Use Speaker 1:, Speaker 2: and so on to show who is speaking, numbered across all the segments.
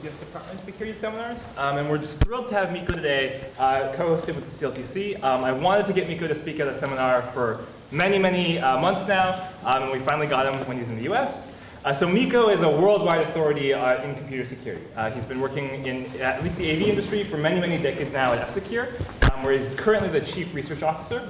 Speaker 1: CS Department Security Seminars, and we're just thrilled to have Mikko today, co-hosted with the CLTC. I wanted to get Mikko to speak at a seminar for many months now, and we finally got him when he was in the US. So Mikko is a worldwide authority in computer security. He's been working in at least the AV industry for many decades now at F-Secure, where he's currently the Chief Research Officer.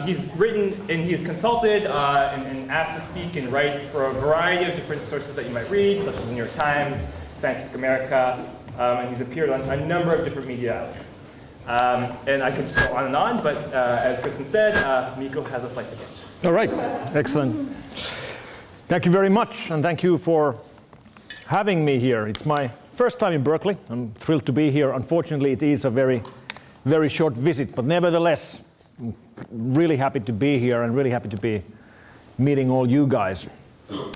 Speaker 1: He's written and he's consulted and asked to speak and write for a variety of different sources that you might read, such as the New York Times, Scientific America, and he's appeared on a number of different media outlets. And I could just go on and on, but as Kristen said, Mikko has a flight to catch.
Speaker 2: All right, excellent. Thank you very much, and thank you for having me here. It's my first time in Berkeley. I'm thrilled to be here. Unfortunately, it is a very short visit, but nevertheless, I'm really happy to be here and really happy to be meeting all you guys.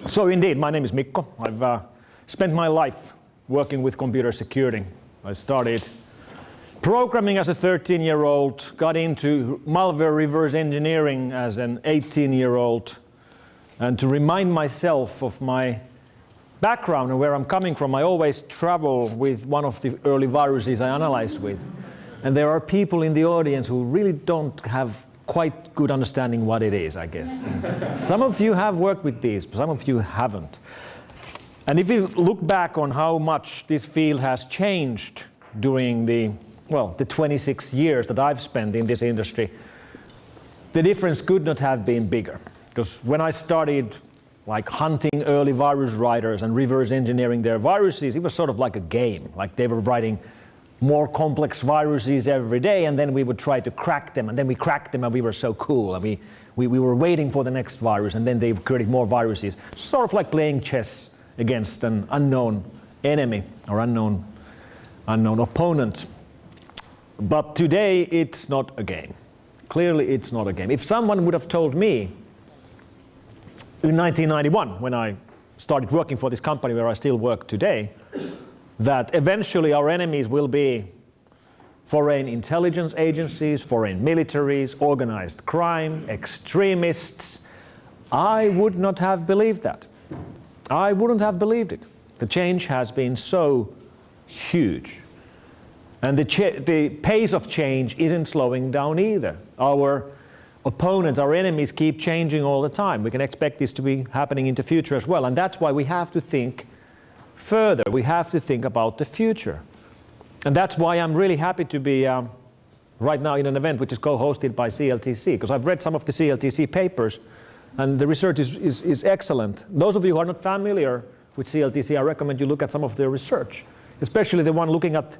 Speaker 2: So indeed, my name is Mikko. I've spent my life working with computer security. I started programming as a 13-year-old, got into malware reverse engineering as an 18-year-old. And to remind myself of my background and where I'm coming from, I always travel with one of the early viruses I analyzed with. And there are people in the audience who really don't have quite good understanding what it is, I guess. Some of you have worked with these, but some of you haven't. And if you look back on how much this field has changed during the 26 years that I've spent in this industry, the difference could not have been bigger. Because when I started hunting early virus writers and reverse engineering their viruses, it was sort of like a game. Like they were writing more complex viruses every day, and then we would try to crack them, and then we cracked them, and we were so cool. And we were waiting for the next virus, and then they created more viruses. Sort of like playing chess against an unknown enemy or unknown opponent. But today, it's not a game. Clearly, it's not a game. If someone would have told me in 1991, when I started working for this company where I still work today, that eventually our enemies will be foreign intelligence agencies, foreign militaries, organized crime, extremists, I would not have believed that. I wouldn't have believed it. The change has been so huge. And the pace of change isn't slowing down either. Our opponents, our enemies keep changing all the time. We can expect this to be happening in the future as well. And that's why we have to think further. We have to think about the future. And that's why I'm really happy to be right now in an event which is co-hosted by CLTC, because I've read some of the CLTC papers and the research is excellent. Those of you who are not familiar with CLTC, I recommend you look at some of their research, especially the one looking at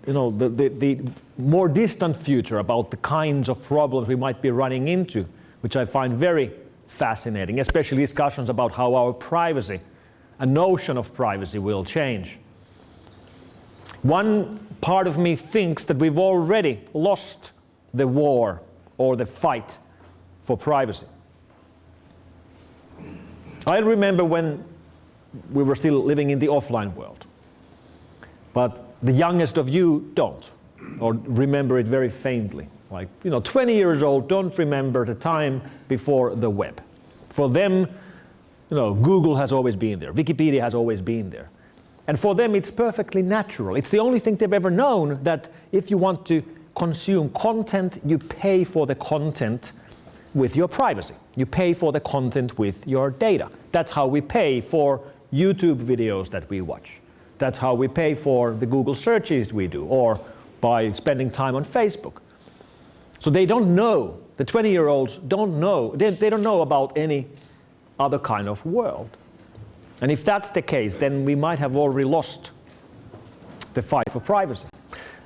Speaker 2: the more distant future about the kinds of problems we might be running into, which I find very fascinating, especially discussions about how our privacy, a notion of privacy, will change. One part of me thinks that we've already lost the war or the fight for privacy. I remember when we were still living in the offline world, but the youngest of you don't, or remember it very faintly. 20 years old don't remember the time before the web. For them, Google has always been there. Wikipedia has always been there. And for them, it's perfectly natural. It's the only thing they've ever known that if you want to consume content, you pay for the content with your privacy. You pay for the content with your data. That's how we pay for YouTube videos that we watch. That's how we pay for the Google searches we do, or by spending time on Facebook. So they don't know, the 20-year-olds don't know, they don't know about any other kind of world. And if that's the case, then we might have already lost the fight for privacy.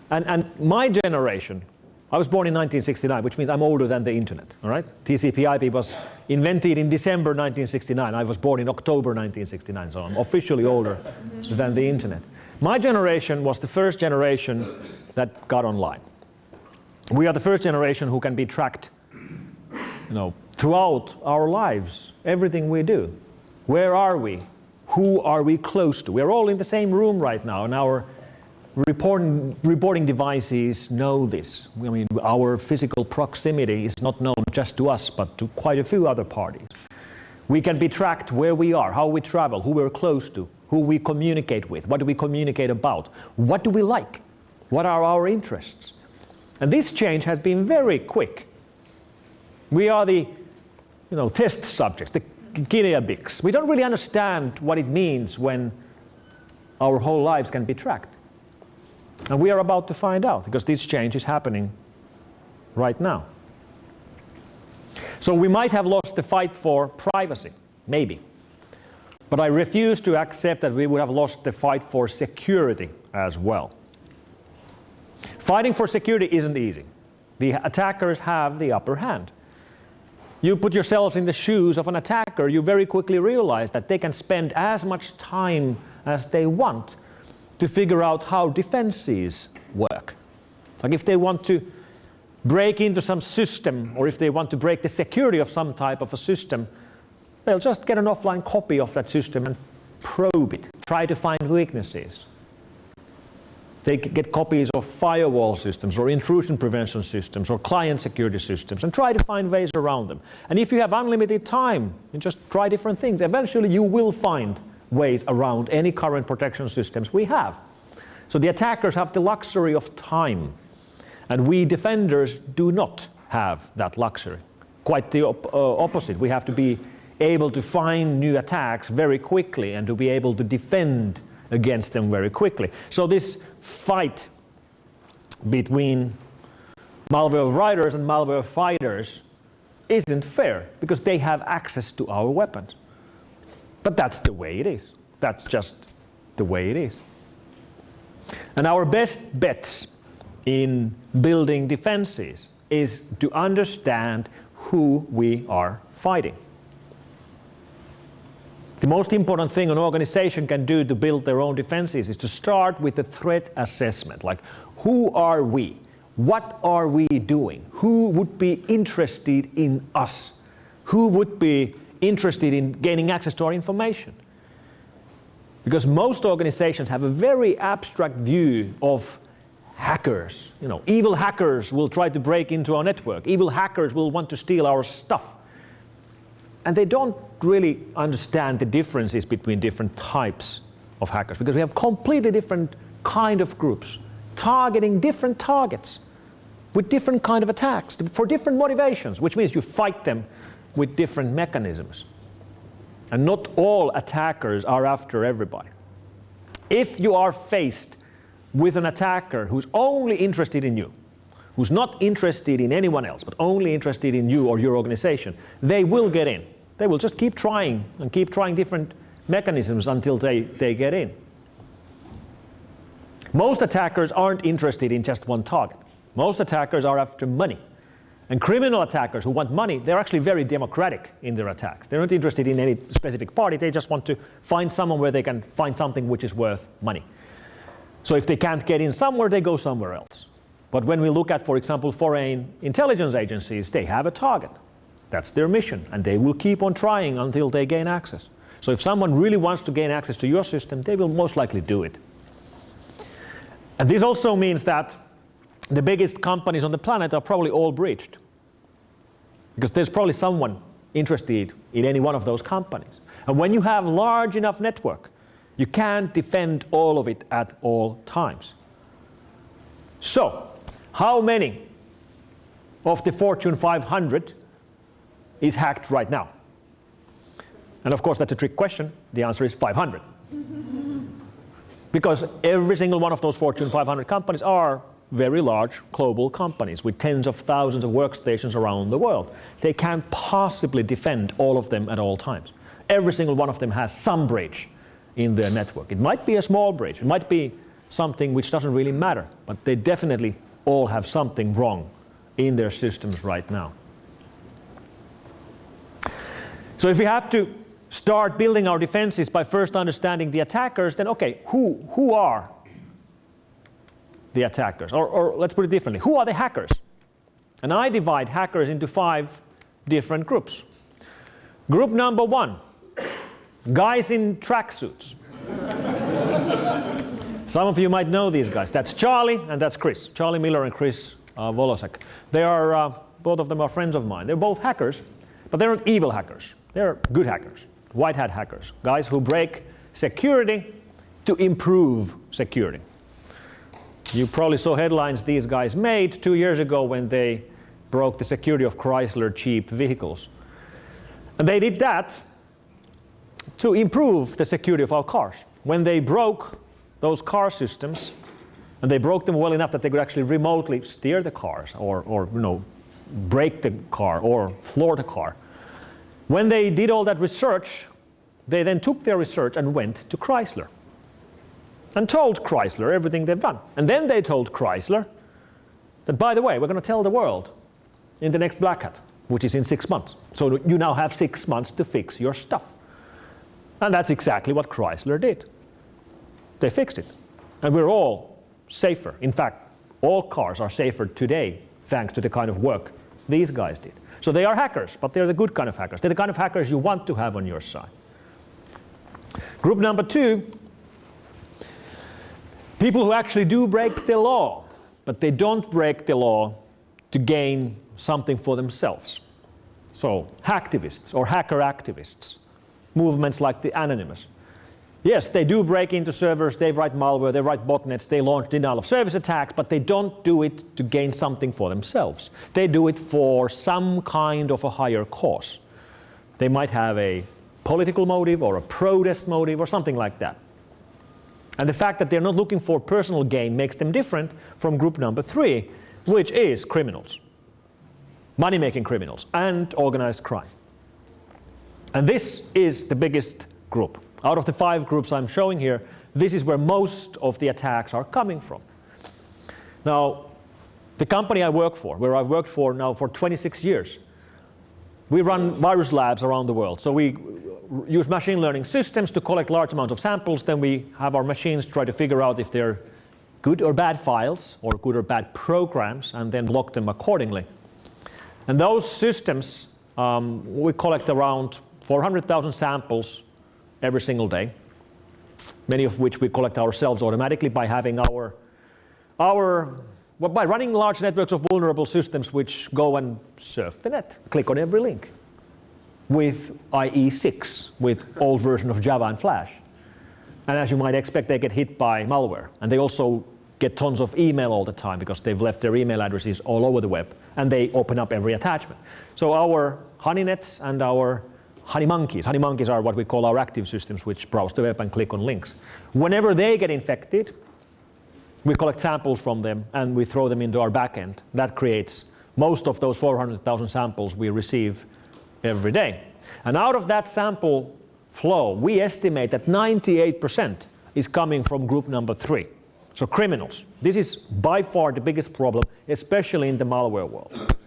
Speaker 2: And my generation, I was born in 1969, which means I'm older than the internet, all right? TCP/IP was invented in December 1969. I was born in October 1969, so I'm officially older than the internet. My generation was the first generation that got online. We are the first generation who can be tracked, throughout our lives, everything we do. Where are we? Who are we close to? We're all in the same room right now, and our reporting devices know this. I mean, our physical proximity is not known just to us, but to quite a few other parties. We can be tracked where we are, how we travel, who we're close to, who we communicate with, what do we communicate about, what do we like, what are our interests. And this change has been very quick. We are the test subjects, the guinea pigs. We don't really understand what it means when our whole lives can be tracked. And we are about to find out, because this change is happening right now. So we might have lost the fight for privacy, maybe. But I refuse to accept that we would have lost the fight for security as well. Fighting for security isn't easy. The attackers have the upper hand. You put yourselves in the shoes of an attacker, you very quickly realize that they can spend as much time as they want to figure out how defenses work. Like if they want to break into some system, or if they want to break the security of some type of a system, they'll just get an offline copy of that system and probe it, try to find weaknesses. They get copies of firewall systems or intrusion prevention systems or client security systems and try to find ways around them. And if you have unlimited time, you just try different things. Eventually you will find ways around any current protection systems we have. So the attackers have the luxury of time, and we defenders do not have that luxury. Quite the opposite. We have to be able to find new attacks very quickly and to be able to defend against them very quickly. So this fight between malware writers and malware fighters isn't fair, because they have access to our weapons. But that's the way it is. That's just the way it is. And our best bets in building defenses is to understand who we are fighting. The most important thing an organization can do to build their own defenses is to start with the threat assessment. Like, who are we? What are we doing? Who would be interested in us? Who would be interested in gaining access to our information? Because most organizations have a very abstract view of hackers. Evil hackers will try to break into our network. Evil hackers will want to steal our stuff. And they don't really understand the differences between different types of hackers, because we have completely different kind of groups targeting different targets with different kind of attacks for different motivations, which means you fight them with different mechanisms. And not all attackers are after everybody. If you are faced with an attacker who's only interested in you, who's not interested in anyone else, but only interested in you or your organization, they will get in. They will just keep trying and keep trying different mechanisms until they get in. Most attackers aren't interested in just one target. Most attackers are after money. And criminal attackers who want money, they're actually very democratic in their attacks. They're not interested in any specific party. They just want to find someone where they can find something which is worth money. So if they can't get in somewhere, they go somewhere else. But when we look at, for example, foreign intelligence agencies, they have a target. That's their mission, and they will keep on trying until they gain access. So if someone really wants to gain access to your system, they will most likely do it. And this also means that the biggest companies on the planet are probably all breached, because there's probably someone interested in any one of those companies. And when you have a large enough network, you can't defend all of it at all times. So, how many of the Fortune 500 is hacked right now? And of course, that's a trick question. The answer is 500. Because every single one of those Fortune 500 companies are very large global companies with tens of thousands of workstations around the world. They can't possibly defend all of them at all times. Every single one of them has some breach in their network. It might be a small breach. It might be something which doesn't really matter, but they definitely all have something wrong in their systems right now. So if we have to start building our defenses by first understanding the attackers, then okay, who are the attackers? Or let's put it differently, who are the hackers? And I divide hackers into 5 different groups. Group number 1, guys in tracksuits. Some of you might know these guys. That's Charlie and that's Chris. Charlie Miller and Chris Volosek. They are, both of them are friends of mine. They're both hackers, but they're not evil hackers. They're good hackers, white hat hackers, guys who break security to improve security. You probably saw headlines these guys made 2 years ago when they broke the security of Chrysler cheap vehicles. And they did that to improve the security of our cars. When they broke those car systems, and they broke them well enough that they could actually remotely steer the cars or brake the car or floor the car. When they did all that research, they then took their research and went to Chrysler and told Chrysler everything they've done. And then they told Chrysler that, by the way, we're going to tell the world in the next Black Hat, which is in 6 months. So you now have 6 months to fix your stuff. And that's exactly what Chrysler did. They fixed it. And we're all safer. In fact, all cars are safer today thanks to the kind of work these guys did. So they are hackers, but they're the good kind of hackers. They're the kind of hackers you want to have on your side. Group number 2, people who actually do break the law, but they don't break the law to gain something for themselves. So hacktivists or hacker activists, movements like the Anonymous. Yes, they do break into servers, they write malware, they write botnets, they launch denial of service attacks, but they don't do it to gain something for themselves. They do it for some kind of a higher cause. They might have a political motive or a protest motive or something like that. And the fact that they're not looking for personal gain makes them different from group number 3, which is criminals, money-making criminals, and organized crime. And this is the biggest group. Out of the 5 groups I'm showing here, this is where most of the attacks are coming from. Now, the company I work for, where I've worked for now for 26 years, we run virus labs around the world. So we use machine learning systems to collect large amounts of samples. Then we have our machines try to figure out if they're good or bad files or good or bad programs, and then block them accordingly. And those systems, we collect around 400,000 samples every single day, many of which we collect ourselves automatically by having by running large networks of vulnerable systems which go and surf the net, click on every link with IE6, with old version of Java and Flash. And as you might expect, they get hit by malware. And they also get tons of email all the time because they've left their email addresses all over the web, and they open up every attachment. So our honeynets and our honey monkeys are what we call our active systems, which browse the web and click on links. Whenever they get infected, we collect samples from them and we throw them into our backend. That creates most of those 400,000 samples we receive every day. And out of that sample flow, we estimate that 98% is coming from group number 3. So criminals. This is by far the biggest problem, especially in the malware world.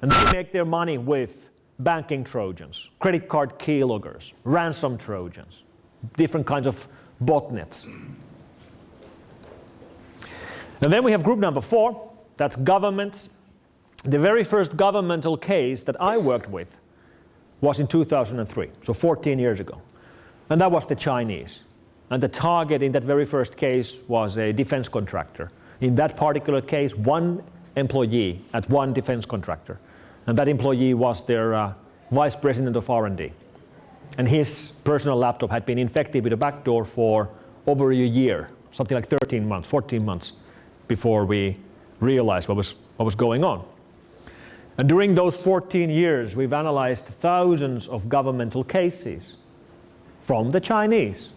Speaker 2: And they make their money with banking trojans, credit card keyloggers, ransom trojans, different kinds of botnets. And then we have group number 4, that's governments. The very first governmental case that I worked with was in 2003, so 14 years ago. And that was the Chinese. And the target in that very first case was a defense contractor. In that particular case, 1 employee at 1 defense contractor. And that employee was their vice president of R&D. And his personal laptop had been infected with a backdoor for over a year, something like 13 months, 14 months, before we realized what was going on. And during those 14 years, we've analyzed thousands of governmental cases from the Chinese,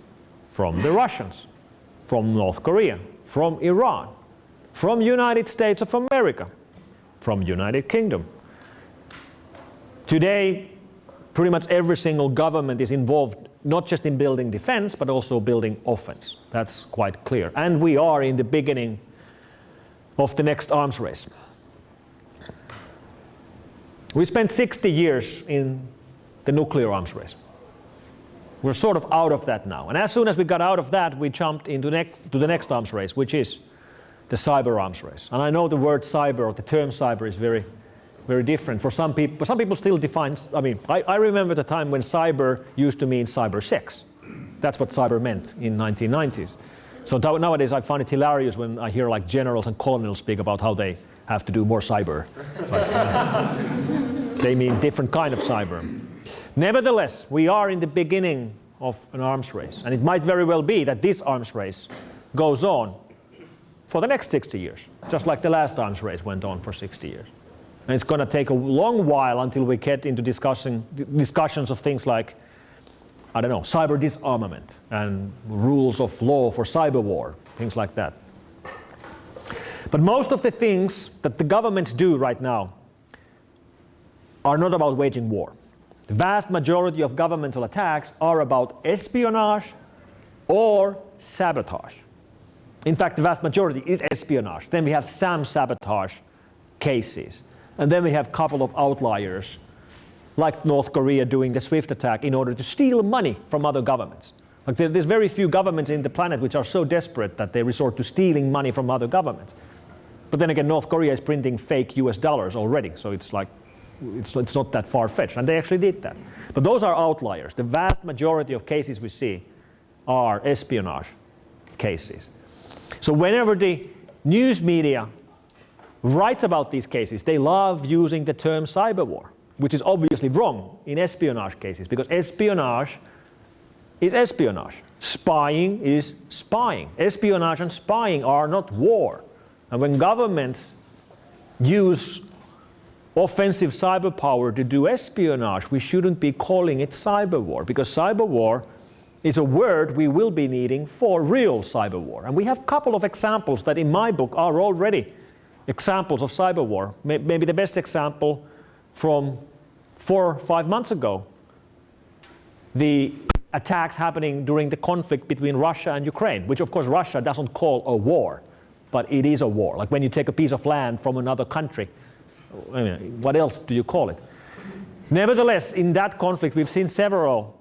Speaker 2: from the Russians, from North Korea, from Iran, from United States of America, from United Kingdom. Today, pretty much every single government is involved not just in building defense, but also building offense. That's quite clear. And we are in the beginning of the next arms race. We spent 60 years in the nuclear arms race. We're sort of out of that now. And as soon as we got out of that, we jumped into the next arms race, which is the cyber arms race. And I know the word cyber, or the term cyber, is very different for some people. But some people still define, I remember the time when cyber used to mean cyber sex. That's what cyber meant in 1990s. So nowadays I find it hilarious when I hear like generals and colonels speak about how they have to do more cyber. They mean different kind of cyber. Nevertheless, we are in the beginning of an arms race. And it might very well be that this arms race goes on for the next 60 years, just like the last arms race went on for 60 years. And it's going to take a long while until we get into discussions of things like, I don't know, cyber disarmament and rules of law for cyber war, things like that. But most of the things that the governments do right now are not about waging war. The vast majority of governmental attacks are about espionage or sabotage. In fact, the vast majority is espionage. Then we have some sabotage cases. And then we have a couple of outliers, like North Korea doing the SWIFT attack in order to steal money from other governments. Like there's very few governments in the planet which are so desperate that they resort to stealing money from other governments. But then again, North Korea is printing fake US dollars already, so it's like, it's not that far-fetched, and they actually did that. But those are outliers. The vast majority of cases we see are espionage cases. So whenever the news media writes about these cases, they love using the term cyber war, which is obviously wrong in espionage cases, because espionage is espionage. Spying is spying. Espionage and spying are not war. And when governments use offensive cyber power to do espionage, we shouldn't be calling it cyber war, because cyber war is a word we will be needing for real cyber war. And we have a couple of examples that in my book are already examples of cyber war. Maybe the best example from 4 or 5 months ago, the attacks happening during the conflict between Russia and Ukraine, which of course Russia doesn't call a war, but it is a war. Like when you take a piece of land from another country, I mean, what else do you call it? Nevertheless, in that conflict, we've seen several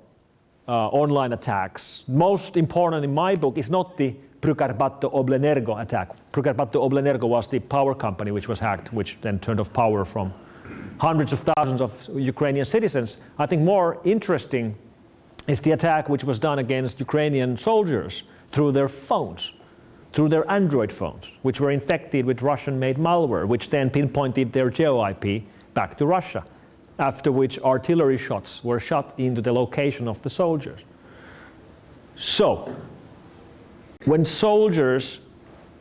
Speaker 2: online attacks. Most important in my book is not the Brückarbatto-Oblenergo attack. Brückarbatto-Oblenergo was the power company which was hacked, which then turned off power from hundreds of thousands of Ukrainian citizens. I think more interesting is the attack which was done against Ukrainian soldiers through their phones, through their Android phones, which were infected with Russian-made malware, which then pinpointed their geo-IP back to Russia, after which artillery shots were shot into the location of the soldiers. So, when soldiers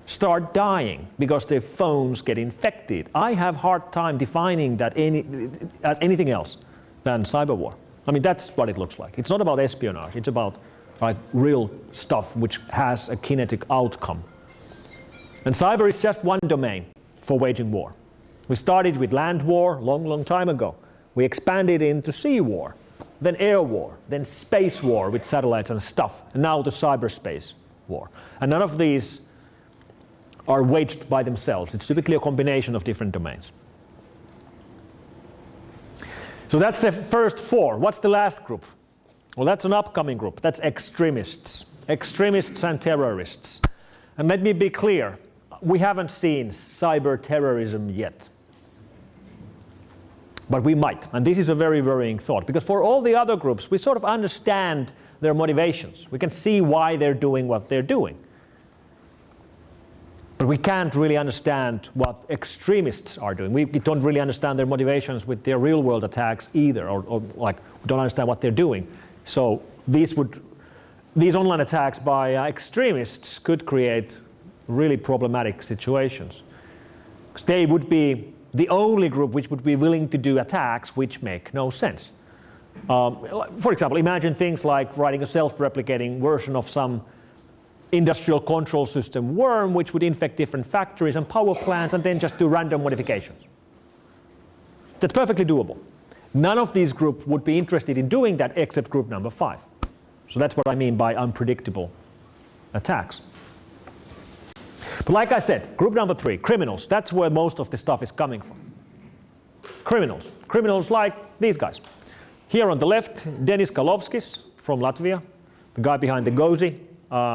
Speaker 2: start dying because their phones get infected, I have a hard time defining that as anything else than cyber war. I mean, that's what it looks like. It's not about espionage, it's about like real stuff which has a kinetic outcome. And cyber is just one domain for waging war. We started with land war long time ago. We expanded into sea war, then air war, then space war with satellites and stuff, and now the cyberspace war. And none of these are waged by themselves. It's typically a combination of different domains. So that's the first 4. What's the last group? Well, that's an upcoming group. That's extremists. Extremists and terrorists. And let me be clear, we haven't seen cyber terrorism yet. But we might. And this is a very worrying thought, because for all the other groups, we sort of understand their motivations. We can see why they're doing what they're doing. But we can't really understand what extremists are doing. We don't really understand their motivations with their real-world attacks either, or like we don't understand what they're doing. So these online attacks by extremists could create really problematic situations, because they would be the only group which would be willing to do attacks which make no sense. For example, imagine things like writing a self-replicating version of some industrial control system worm which would infect different factories and power plants and then just do random modifications. That's perfectly doable. None of these groups would be interested in doing that except group number 5. So that's what I mean by unpredictable attacks. But like I said, group number 3, criminals, that's where most of the stuff is coming from. Criminals like these guys. Here on the left, Denis Kalovskis from Latvia, the guy behind the Gozi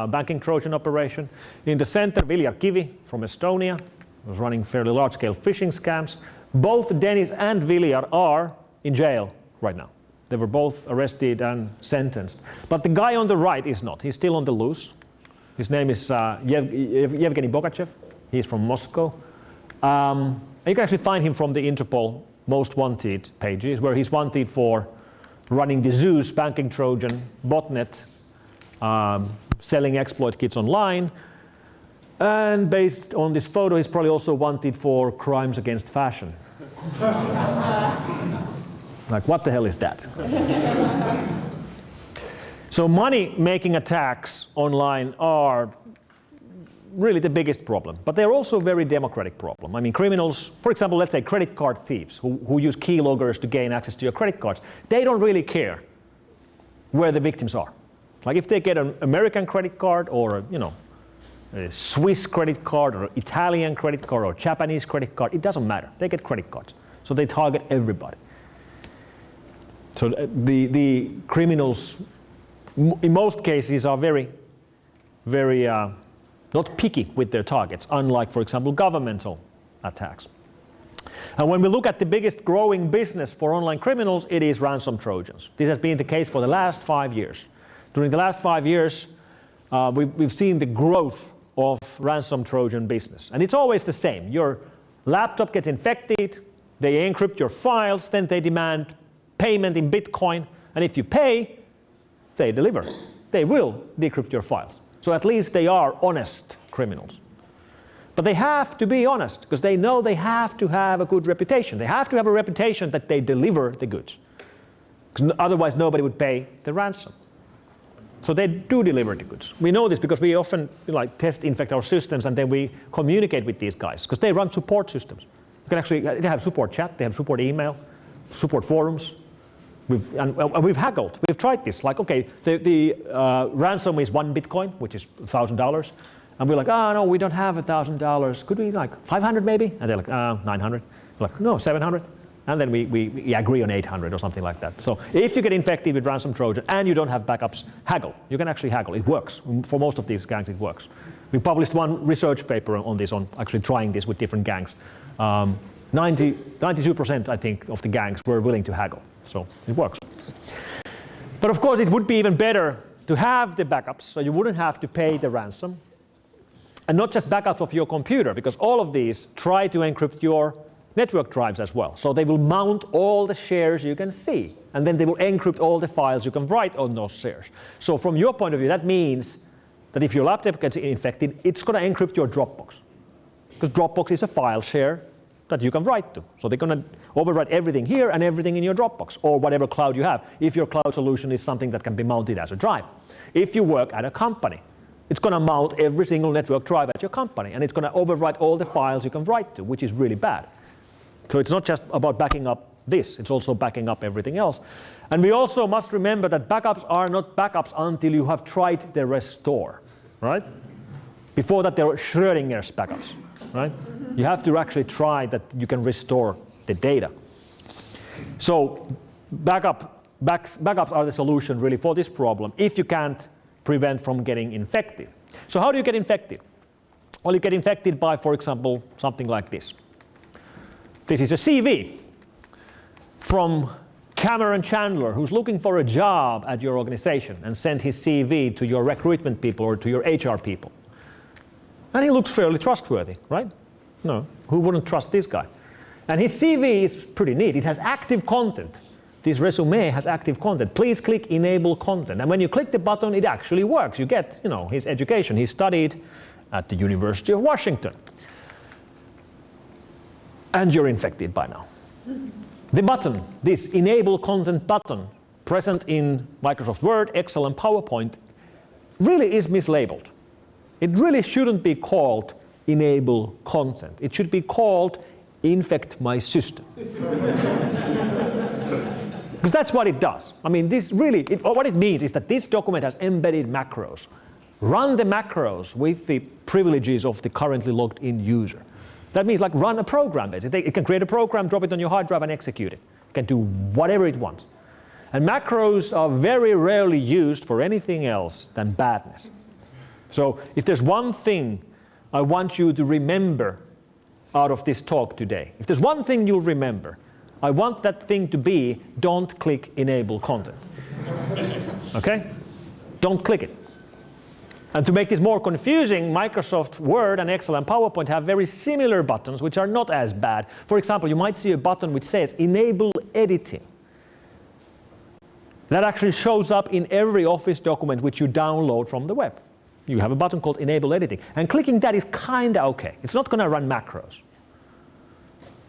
Speaker 2: banking Trojan operation. In the center, Viljar Kivi from Estonia, was running fairly large-scale phishing scams. Both Denis and Viljar are in jail right now. They were both arrested and sentenced. But the guy on the right is not. He's still on the loose. His name is Yevgeny Bogachev. He's from Moscow. You can actually find him from the Interpol Most Wanted pages, where he's wanted for running the Zeus banking Trojan botnet, selling exploit kits online. And based on this photo, he's probably also wanted for crimes against fashion. Like, what the hell is that? So money-making attacks online are really the biggest problem, but they're also a very democratic problem. I mean, criminals, for example, let's say credit card thieves who use keyloggers to gain access to your credit cards, they don't really care where the victims are. Like if they get an American credit card or a Swiss credit card or Italian credit card or Japanese credit card, it doesn't matter. They get credit cards. So they target everybody. So the criminals, in most cases, are very not picky with their targets, unlike, for example, governmental attacks. And when we look at the biggest growing business for online criminals, it is ransom Trojans. This has been the case for the last 5 years. During the last 5 years, we've seen the growth of ransom Trojan business. And it's always the same. Your laptop gets infected, they encrypt your files, then they demand payment in Bitcoin, and if you pay, they deliver. They will decrypt your files. So at least they are honest criminals. But they have to be honest, because they know they have to have a good reputation. They have to have a reputation that they deliver the goods. Because otherwise nobody would pay the ransom. So they do deliver the goods. We know this because we often test infect our systems and then we communicate with these guys, because they run support systems. You can actually, they have support chat, they have support email, support forums. We've haggled. We've tried this. Like, okay, the ransom is 1 Bitcoin, which is $1,000. And we're like, oh, no, we don't have $1,000. Could we 500 maybe? And they're like, 900. We're like, no, 700. And then we agree on 800 or something like that. So if you get infected with ransom Trojan and you don't have backups, haggle. You can actually haggle. It works. For most of these gangs, it works. We published one research paper on this, on actually trying this with different gangs. 92%, I think, of the gangs were willing to haggle. So it works. But of course, it would be even better to have the backups, so you wouldn't have to pay the ransom. And not just backups of your computer, because all of these try to encrypt your network drives as well. So they will mount all the shares you can see, and then they will encrypt all the files you can write on those shares. So from your point of view, that means that if your laptop gets infected, it's going to encrypt your Dropbox. Because Dropbox is a file share that you can write to. So they're going to overwrite everything here and everything in your Dropbox, or whatever cloud you have, if your cloud solution is something that can be mounted as a drive. If you work at a company, it's going to mount every single network drive at your company, and it's going to overwrite all the files you can write to, which is really bad. So it's not just about backing up this, it's also backing up everything else. And we also must remember that backups are not backups until you have tried the restore, right? Before that, there are Schrödinger's backups, right? You have to actually try that you can restore the data. So backups are the solution really for this problem if you can't prevent from getting infected. So how do you get infected? Well, you get infected by, for example, something like this. This is a CV from Cameron Chandler, who's looking for a job at your organization, and sent his CV to your recruitment people or to your HR people. And he looks fairly trustworthy, right? No, who wouldn't trust this guy? And his CV is pretty neat. It has active content. This resume has active content. Please click enable content. And when you click the button, it actually works. You get, his education. He studied at the University of Washington. And you're infected by now. The button, this enable content button, present in Microsoft Word, Excel, and PowerPoint, really is mislabeled. It really shouldn't be called enable content. It should be called infect my system. Because that's what it does. I mean, this really, what it means is that this document has embedded macros. Run the macros with the privileges of the currently logged in user. That means run a program basically. It can create a program, drop it on your hard drive and execute it. It can do whatever it wants. And macros are very rarely used for anything else than badness. So if there's one thing I want you to remember out of this talk today, if there's one thing you'll remember, I want that thing to be don't click enable content. Okay? Don't click it. And to make this more confusing, Microsoft Word and Excel and PowerPoint have very similar buttons which are not as bad. For example, you might see a button which says enable editing. That actually shows up in every Office document which you download from the web. You have a button called Enable Editing. And clicking that is kind of okay. It's not going to run macros.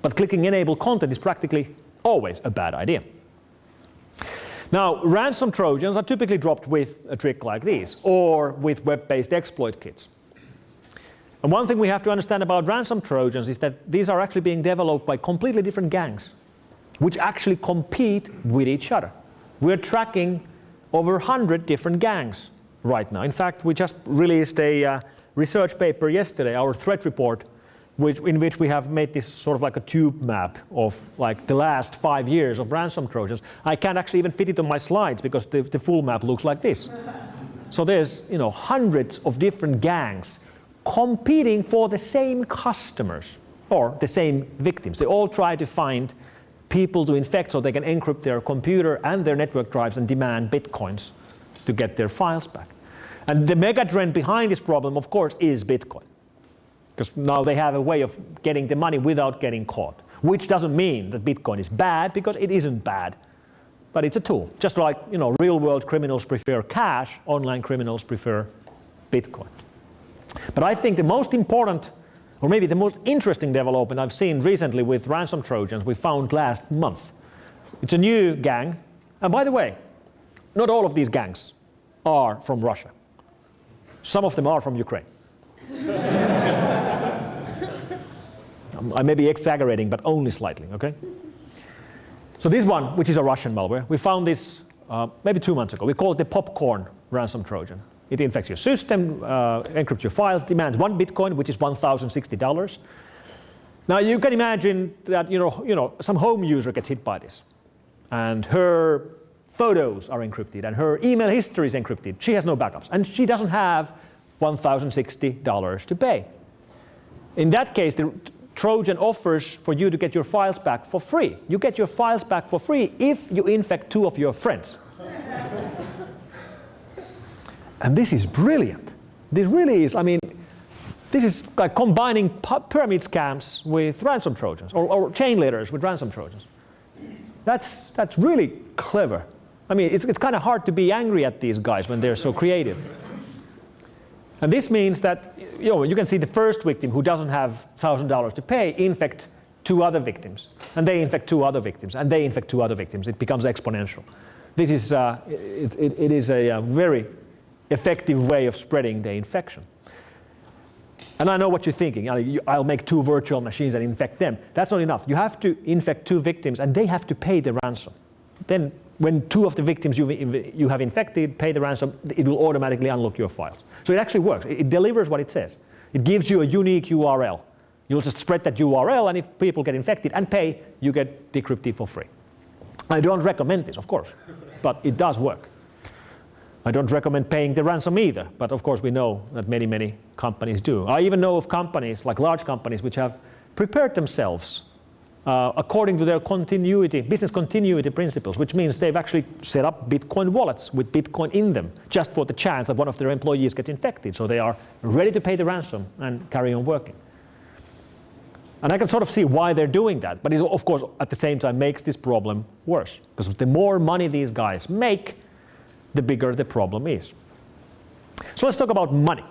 Speaker 2: But clicking Enable Content is practically always a bad idea. Now, ransom trojans are typically dropped with a trick like this, or with web-based exploit kits. And one thing we have to understand about ransom trojans is that these are actually being developed by completely different gangs, which actually compete with each other. We're tracking over 100 different gangs right now. In fact, we just released a research paper yesterday, our threat report, in which we have made this sort of like a tube map of like the last 5 years of ransom trojans. I can't actually even fit it on my slides because the full map looks like this. So there's hundreds of different gangs competing for the same customers or the same victims. They all try to find people to infect so they can encrypt their computer and their network drives and demand bitcoins to get their files back. And the mega trend behind this problem, of course, is Bitcoin. Because now they have a way of getting the money without getting caught, which doesn't mean that Bitcoin is bad, because it isn't bad. But it's a tool. Just like real-world criminals prefer cash, online criminals prefer Bitcoin. But I think the most important, or maybe the most interesting development I've seen recently with ransom trojans we found last month. It's a new gang. And by the way, not all of these gangs are from Russia. Some of them are from Ukraine. I may be exaggerating, but only slightly, okay? So this one, which is a Russian malware, we found this maybe 2 months ago. We call it the popcorn ransom trojan. It infects your system, encrypts your files, demands 1 Bitcoin, which is $1,060. Now you can imagine that some home user gets hit by this, and her photos are encrypted, and her email history is encrypted. She has no backups, and she doesn't have $1,060 to pay. In that case, the Trojan offers for you to get your files back for free. You get your files back for free if you infect 2 of your friends. And this is brilliant. This really is. I mean, this is like combining pyramid scams with ransom trojans, or chain letters with ransom trojans. That's really clever. I mean, it's kind of hard to be angry at these guys when they're so creative. And this means that you can see the first victim who doesn't have $1,000 to pay infect 2 other victims, and they infect 2 other victims, and they infect 2 other victims. It becomes exponential. This is it is a very effective way of spreading the infection. And I know what you're thinking. I'll make 2 virtual machines and infect them. That's not enough. You have to infect 2 victims, and they have to pay the ransom. Then when 2 of the victims you have infected pay the ransom, it will automatically unlock your files. So it actually works. It delivers what it says. It gives you a unique URL. You'll just spread that URL, and if people get infected and pay, you get decrypted for free. I don't recommend this, of course, but it does work. I don't recommend paying the ransom either, but of course we know that many, many companies do. I even know of companies, like large companies, which have prepared themselves according to their business continuity principles, which means they've actually set up Bitcoin wallets with Bitcoin in them, just for the chance that one of their employees gets infected. So they are ready to pay the ransom and carry on working. And I can sort of see why they're doing that, but it, of course, at the same time makes this problem worse, because the more money these guys make, the bigger the problem is. So let's talk about money.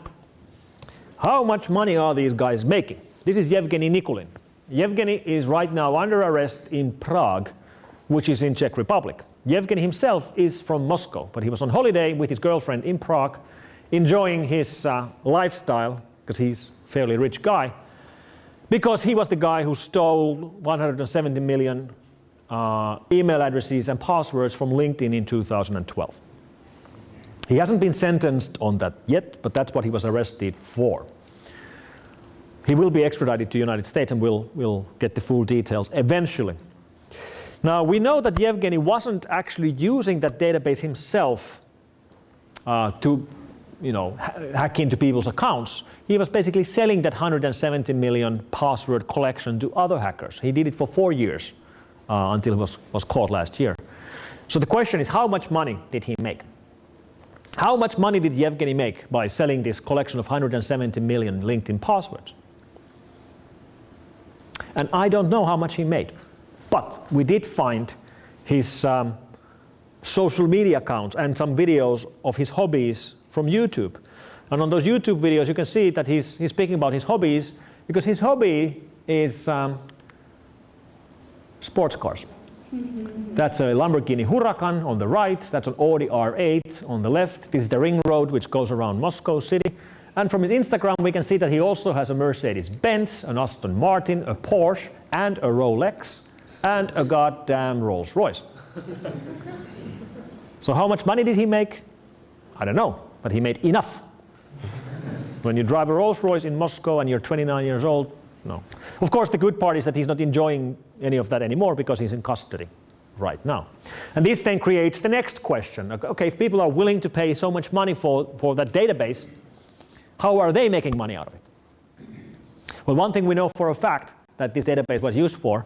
Speaker 2: How much money are these guys making? This is Yevgeny Nikulin. Yevgeny is right now under arrest in Prague, which is in Czech Republic. Yevgeny himself is from Moscow, but he was on holiday with his girlfriend in Prague, enjoying his lifestyle, because he's a fairly rich guy, because he was the guy who stole 170 million email addresses and passwords from LinkedIn in 2012. He hasn't been sentenced on that yet, but that's what he was arrested for. He will be extradited to the United States, and we'll get the full details eventually. Now, we know that Yevgeny wasn't actually using that database himself to hack into people's accounts. He was basically selling that 170 million password collection to other hackers. He did it for 4 years until he was caught last year. So the question is, how much money did he make? How much money did Yevgeny make by selling this collection of 170 million LinkedIn passwords? And I don't know how much he made, but we did find his social media accounts and some videos of his hobbies from YouTube. And on those YouTube videos, you can see that he's speaking about his hobbies, because his hobby is sports cars. That's a Lamborghini Huracan on the right, that's an Audi R8 on the left. This is the ring road which goes around Moscow city. And from his Instagram we can see that he also has a Mercedes-Benz, an Aston Martin, a Porsche, and a Rolex, and a goddamn Rolls-Royce. So how much money did he make? I don't know, but he made enough. When you drive a Rolls-Royce in Moscow and you're 29 years old, no. Of course, the good part is that he's not enjoying any of that anymore because he's in custody right now. And this then creates the next question. Okay, if people are willing to pay so much money for that database, how are they making money out of it? Well, one thing we know for a fact that this database was used for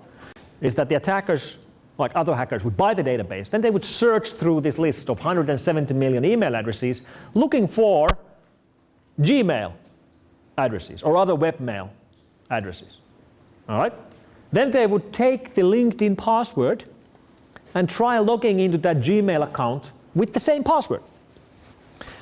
Speaker 2: is that the attackers, like other hackers, would buy the database, then they would search through this list of 170 million email addresses looking for Gmail addresses or other webmail addresses. All right? Then they would take the LinkedIn password and try logging into that Gmail account with the same password.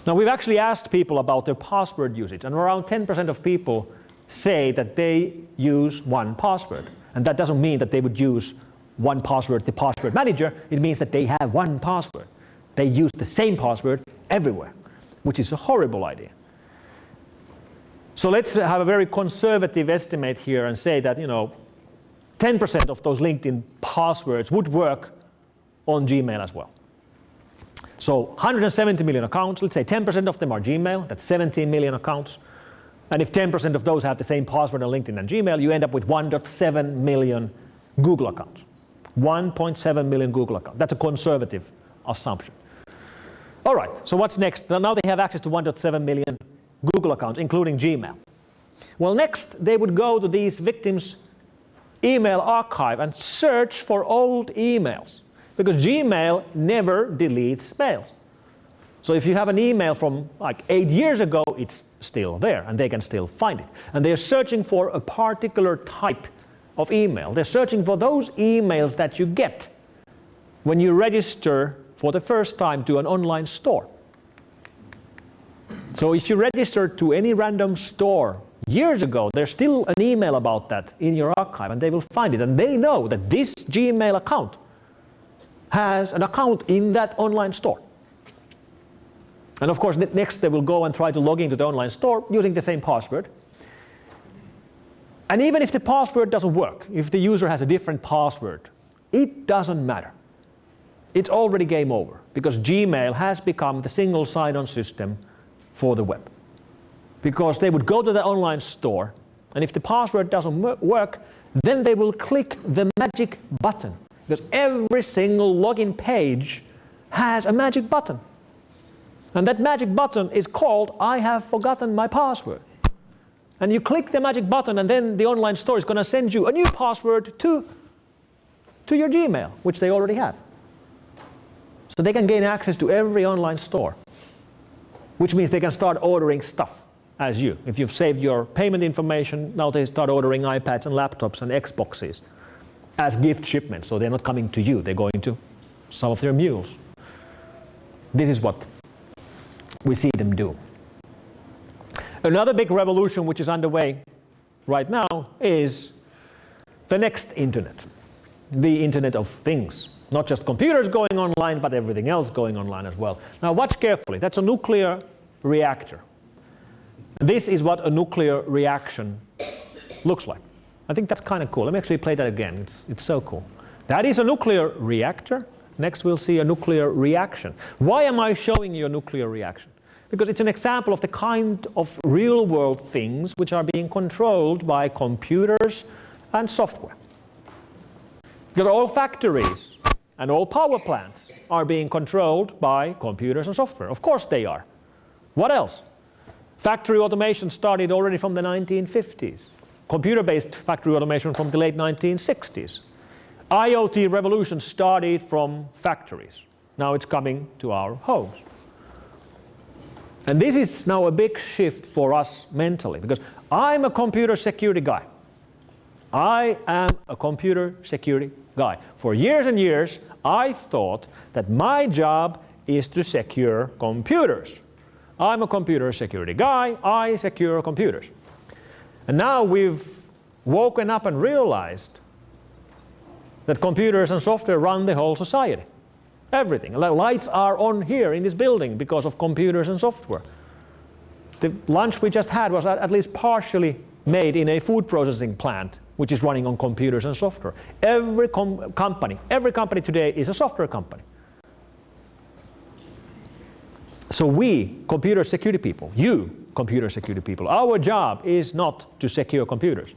Speaker 2: Now, we've actually asked people about their password usage, and around 10% of people say that they use one password. And that doesn't mean that they would use one password, the password manager. It means that they have one password. They use the same password everywhere, which is a horrible idea. So let's have a very conservative estimate here and say that 10% of those LinkedIn passwords would work on Gmail as well. So 170 million accounts, let's say 10% of them are Gmail, that's 17 million accounts. And if 10% of those have the same password on LinkedIn and Gmail, you end up with 1.7 million Google accounts. 1.7 million Google accounts. That's a conservative assumption. All right, so what's next? Now they have access to 1.7 million Google accounts, including Gmail. Well, next they would go to these victims' email archive and search for old emails, because Gmail never deletes mails. So if you have an email from like 8 years ago, it's still there and they can still find it. And they're searching for a particular type of email. They're searching for those emails that you get when you register for the first time to an online store. So if you register to any random store years ago, there's still an email about that in your archive and they will find it. And they know that this Gmail account has an account in that online store. And of course, next they will go and try to log into the online store using the same password. And even if the password doesn't work, if the user has a different password, it doesn't matter. It's already game over, because Gmail has become the single sign-on system for the web. Because they would go to the online store, and if the password doesn't work, then they will click the magic button, because every single login page has a magic button. And that magic button is called "I have forgotten my password." And you click the magic button, and then the online store is going to send you a new password to your Gmail, which they already have. So they can gain access to every online store, which means they can start ordering stuff as you. If you've saved your payment information, now they start ordering iPads and laptops and Xboxes as gift shipments. So they're not coming to you, they're going to some of their mules. This is what we see them do. Another big revolution which is underway right now is the next internet, the Internet of Things. Not just computers going online, but everything else going online as well. Now watch carefully. That's a nuclear reactor. This is what a nuclear reaction looks like. I think that's kind of cool. Let me actually play that again. It's so cool. That is a nuclear reactor. Next we'll see a nuclear reaction. Why am I showing you a nuclear reaction? Because it's an example of the kind of real-world things which are being controlled by computers and software. Because all factories and all power plants are being controlled by computers and software. Of course they are. What else? Factory automation started already from the 1950s. Computer-based factory automation from the late 1960s. IoT revolution started from factories. Now it's coming to our homes. And this is now a big shift for us mentally, because I'm a computer security guy. I am a computer security guy. For years and years, I thought that my job is to secure computers. I'm a computer security guy. I secure computers. And now we've woken up and realized that computers and software run the whole society. Everything. The lights are on here in this building because of computers and software. The lunch we just had was at least partially made in a food processing plant, which is running on computers and software. Every company today is a software company. So we, computer security people, you, computer security people, our job is not to secure computers.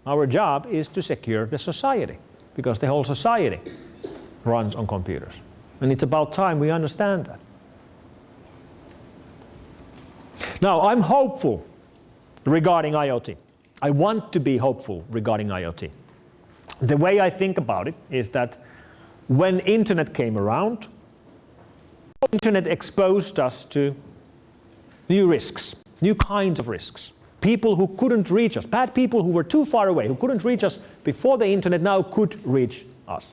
Speaker 2: Our job is to secure the society, because the whole society runs on computers. And it's about time we understand that. Now, I'm hopeful regarding IoT. I want to be hopeful regarding IoT. The way I think about it is that when internet came around, internet exposed us to new risks, new kinds of risks. People who couldn't reach us, bad people who were too far away, who couldn't reach us before the internet, now could reach us.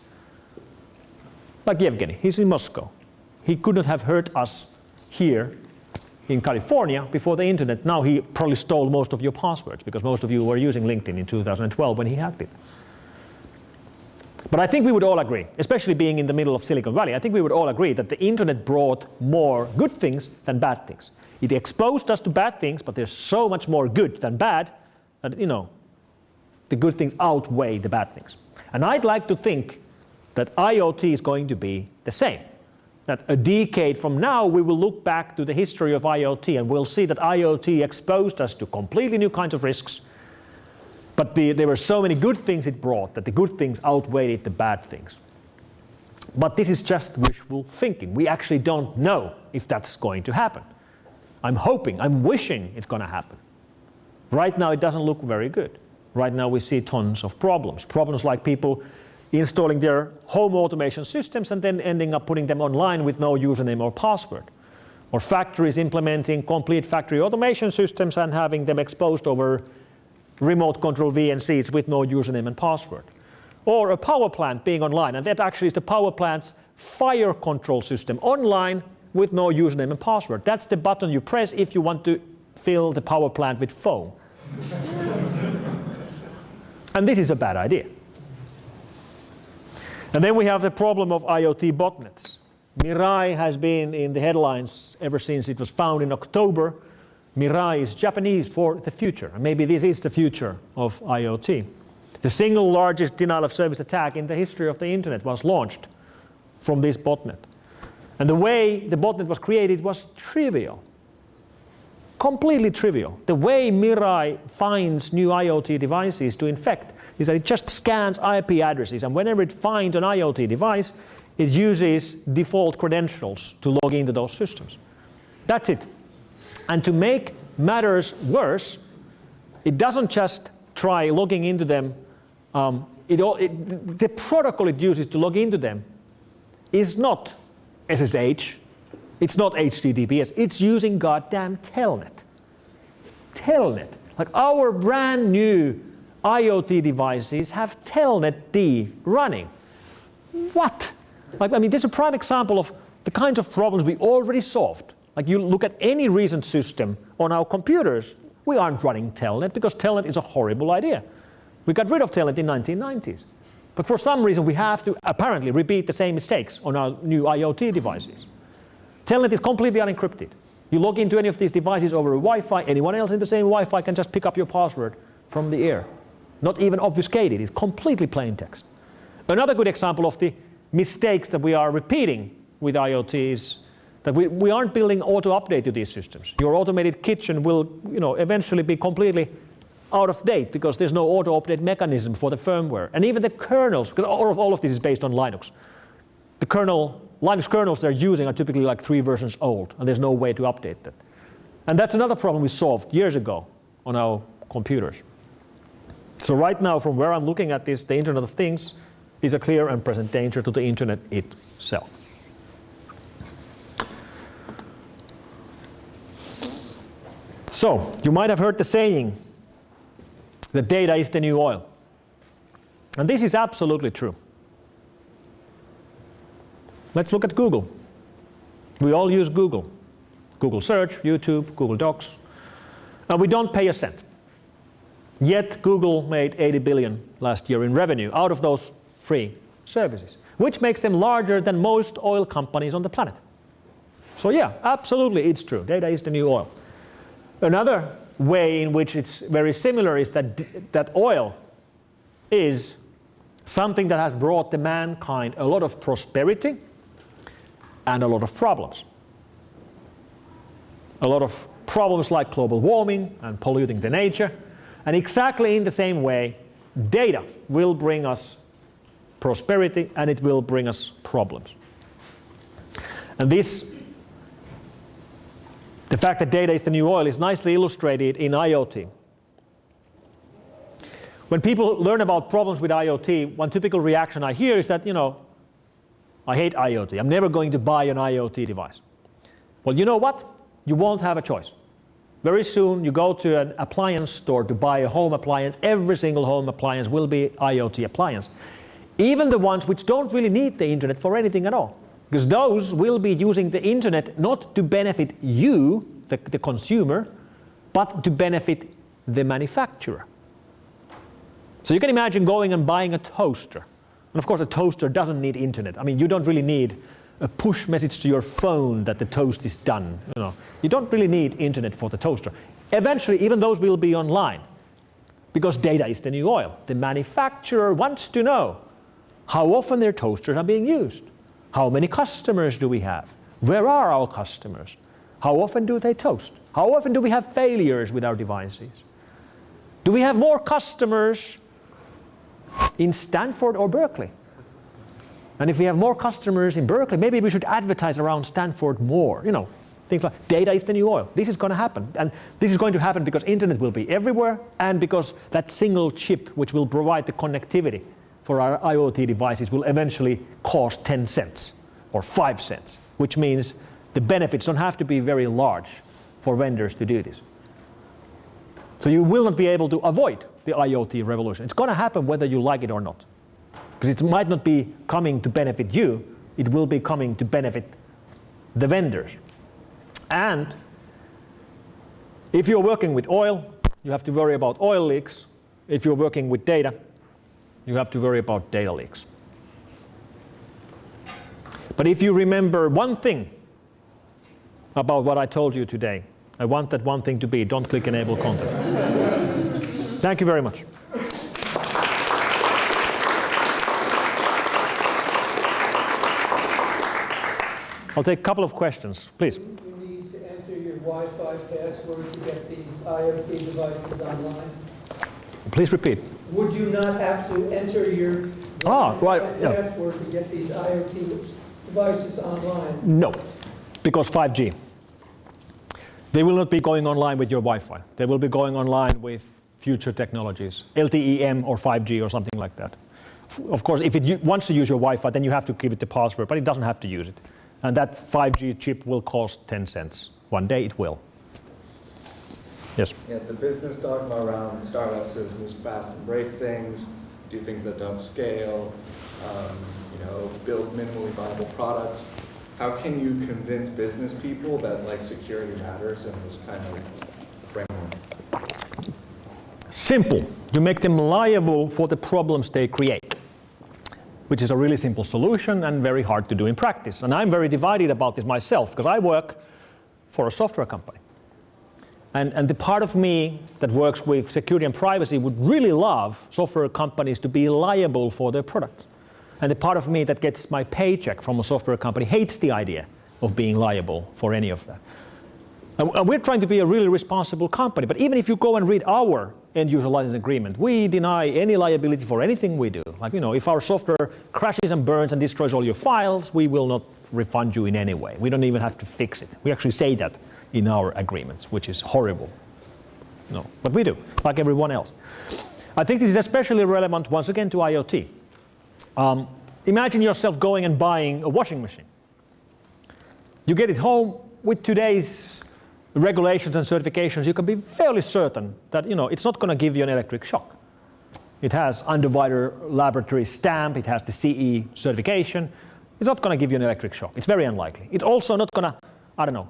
Speaker 2: Like Yevgeny, he's in Moscow. He could not have hurt us here in California before the internet. Now he probably stole most of your passwords, because most of you were using LinkedIn in 2012 when he hacked it. But I think we would all agree, especially being in the middle of Silicon Valley, I think we would all agree that the internet brought more good things than bad things. It exposed us to bad things, but there's so much more good than bad that, the good things outweigh the bad things. And I'd like to think that IoT is going to be the same. That a decade from now, we will look back to the history of IoT and we'll see that IoT exposed us to completely new kinds of risks. But there were so many good things it brought that the good things outweighed the bad things. But this is just wishful thinking. We actually don't know if that's going to happen. I'm hoping, I'm wishing it's going to happen. Right now, it doesn't look very good. Right now, we see tons of problems. Problems like people installing their home automation systems and then ending up putting them online with no username or password. Or factories implementing complete factory automation systems and having them exposed over remote control VNCs with no username and password. Or a power plant being online, and that actually is the power plant's fire control system online with no username and password. That's the button you press if you want to fill the power plant with foam. And this is a bad idea. And then we have the problem of IoT botnets. Mirai has been in the headlines ever since it was found in October. Mirai is Japanese for the future, and maybe this is the future of IoT. The single largest denial of service attack in the history of the internet was launched from this botnet. And the way the botnet was created was trivial, completely trivial. The way Mirai finds new IoT devices to infect is that it just scans IP addresses, and whenever it finds an IoT device, it uses default credentials to log into those systems. That's it. And to make matters worse, it doesn't just try logging into them. The protocol it uses to log into them is not SSH, it's not HTTPS, it's using goddamn Telnet. Telnet. Like our brand new IoT devices have Telnet D running. What? This is a prime example of the kinds of problems we already solved. Like you look at any recent system on our computers, we aren't running Telnet because Telnet is a horrible idea. We got rid of Telnet in the 1990s. But for some reason, we have to apparently repeat the same mistakes on our new IoT devices. Telnet is completely unencrypted. You log into any of these devices over Wi-Fi, anyone else in the same Wi-Fi can just pick up your password from the air. Not even obfuscated, it's completely plain text. Another good example of the mistakes that we are repeating with IoT is that we aren't building auto-update to these systems. Your automated kitchen will eventually be completely out of date because there's no auto-update mechanism for the firmware. And even the kernels, because all of this is based on Linux. The Linux kernels they're using are typically like 3 versions old, and there's no way to update that. And that's another problem we solved years ago on our computers. So right now, from where I'm looking at this, the Internet of Things is a clear and present danger to the Internet itself. So, you might have heard the saying that data is the new oil. And this is absolutely true. Let's look at Google. We all use Google. Google Search, YouTube, Google Docs. And we don't pay a cent. Yet Google made 80 billion last year in revenue out of those free services, which makes them larger than most oil companies on the planet. So yeah, absolutely, it's true. Data is the new oil. Another way in which it's very similar is that oil is something that has brought the mankind a lot of prosperity and a lot of problems. A lot of problems like global warming and polluting the nature. And exactly in the same way, data will bring us prosperity and it will bring us problems. And the fact that data is the new oil is nicely illustrated in IoT. When people learn about problems with IoT, one typical reaction I hear is that, I hate IoT. I'm never going to buy an IoT device. Well, you know what? You won't have a choice. Very soon you go to an appliance store to buy a home appliance. Every single home appliance will be IoT appliance. Even the ones which don't really need the internet for anything at all. Because those will be using the internet not to benefit you, the consumer, but to benefit the manufacturer. So you can imagine going and buying a toaster. And of course a toaster doesn't need internet. I mean, you don't really need a push message to your phone that the toast is done. You don't really need internet for the toaster. Eventually even those will be online because data is the new oil. The manufacturer wants to know how often their toasters are being used. How many customers do we have? Where are our customers? How often do they toast? How often do we have failures with our devices? Do we have more customers in Stanford or Berkeley? And if we have more customers in Berkeley, maybe we should advertise around Stanford more. Things like data is the new oil. This is going to happen. And this is going to happen because internet will be everywhere and because that single chip which will provide the connectivity for our IoT devices will eventually cost 10 cents or 5 cents, which means the benefits don't have to be very large for vendors to do this. So you will not be able to avoid the IoT revolution. It's going to happen whether you like it or not. Because it might not be coming to benefit you, it will be coming to benefit the vendors. And if you're working with oil, you have to worry about oil leaks. If you're working with data, you have to worry about data leaks. But if you remember one thing about what I told you today, I want that one thing to be, don't click enable content. Thank you very much. I'll take a couple of questions, please.
Speaker 3: You need to enter your Wi-Fi password to get these IoT devices online.
Speaker 2: Please repeat.
Speaker 3: Would you not have to enter your Wi-Fi password to get these IoT devices online?
Speaker 2: No, because 5G. They will not be going online with your Wi-Fi. They will be going online with future technologies, LTE-M or 5G or something like that. Of course, if it wants to use your Wi-Fi, then you have to give it the password, but it doesn't have to use it. And that 5G chip will cost 10 cents. One day it will. Yes?
Speaker 4: Yeah, the business dogma around startups is move fast and break things, do things that don't scale, build minimally viable products. How can you convince business people that security matters in this kind of framework?
Speaker 2: Simple. You make them liable for the problems they create, which is a really simple solution and very hard to do in practice. And I'm very divided about this myself because I work for a software company. And the part of me that works with security and privacy would really love software companies to be liable for their products. And the part of me that gets my paycheck from a software company hates the idea of being liable for any of that. And we're trying to be a really responsible company, but even if you go and read our end user license agreement, we deny any liability for anything we do. If our software crashes and burns and destroys all your files, we will not refund you in any way. We don't even have to fix it. We actually say that in our agreements, which is horrible. No, but we do, like everyone else. I think this is especially relevant once again to IoT. Imagine yourself going and buying a washing machine. You get it home with today's regulations and certifications, you can be fairly certain that it's not going to give you an electric shock. it has underwriter laboratory stamp, it has the CE certification, it's not going to give you an electric shock. It's very unlikely. It's also not going to, I don't know,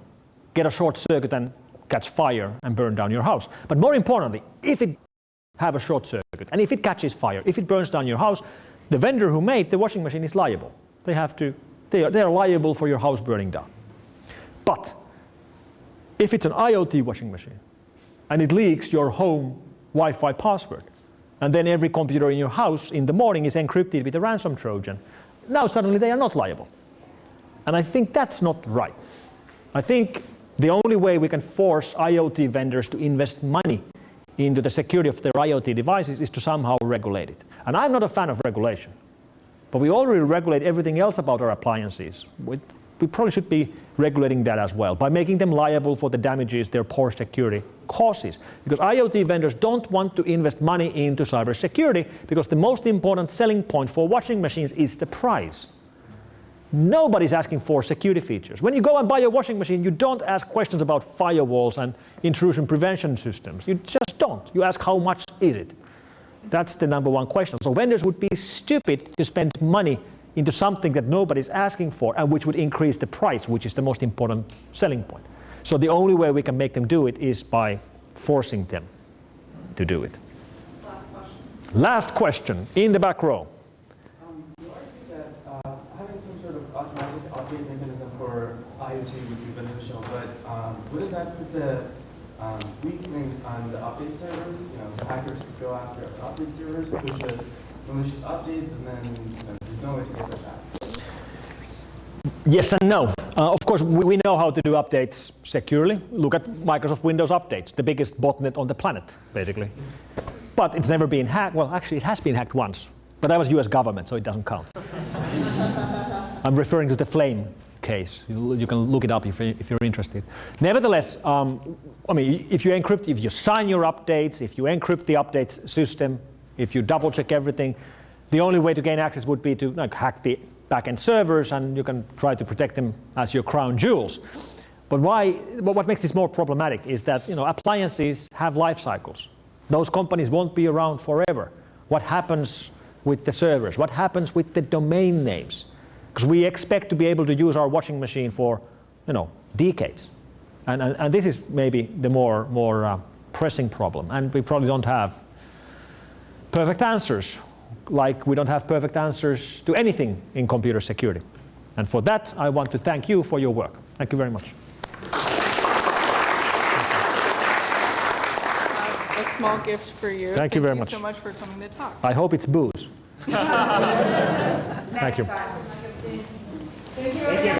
Speaker 2: get a short circuit and catch fire and burn down your house. But more importantly, if it have a short circuit and if it catches fire, if it burns down your house, the vendor who made the washing machine is liable. They are liable for your house burning down. But if it's an IoT washing machine and it leaks your home Wi-Fi password, and then every computer in your house in the morning is encrypted with a ransom trojan, now suddenly they are not liable. And I think that's not right. I think the only way we can force IoT vendors to invest money into the security of their IoT devices is to somehow regulate it. And I'm not a fan of regulation. But we already regulate everything else about our appliances. We probably should be regulating that as well by making them liable for the damages their poor security causes. Because IoT vendors don't want to invest money into cybersecurity because the most important selling point for washing machines is the price. Nobody's asking for security features. When you go and buy a washing machine, you don't ask questions about firewalls and intrusion prevention systems. You just don't. You ask how much is it? That's the number one question. So vendors would be stupid to spend money into something that nobody's asking for and which would increase the price, which is the most important selling point. So the only way we can make them do it is by forcing them to do it. Last question in the back row.
Speaker 5: You argue that having some sort of automatic update mechanism for IoT would be beneficial, but wouldn't that put the weak link on the update servers? You know, hackers could go after update servers, push a malicious update, and then there's no way to get that back.
Speaker 2: Yes and no. Of course, we know how to do updates securely. Look at Microsoft Windows updates, the biggest botnet on the planet, basically. But it's never been hacked. Well, actually, it has been hacked once. But that was US government, so it doesn't count. I'm referring to the Flame case. You can look it up if you're interested. Nevertheless, I mean, if you sign your updates, if you encrypt the updates system, if you double check everything, the only way to gain access would be to hack the backend servers, and you can try to protect them as your crown jewels. But what makes this more problematic is that appliances have life cycles. Those companies won't be around forever. What happens with the servers? What happens with the domain names? Because we expect to be able to use our washing machine for decades. And this is maybe the more pressing problem. And we probably don't have perfect answers, like we don't have perfect answers to anything in computer security. And for that, I want to thank you for your work. Thank you very much.
Speaker 6: A small gift for you.
Speaker 2: Thank you very much.
Speaker 6: Thank you so much for coming to talk.
Speaker 2: I hope it's booze. Thank you.
Speaker 6: Thank you.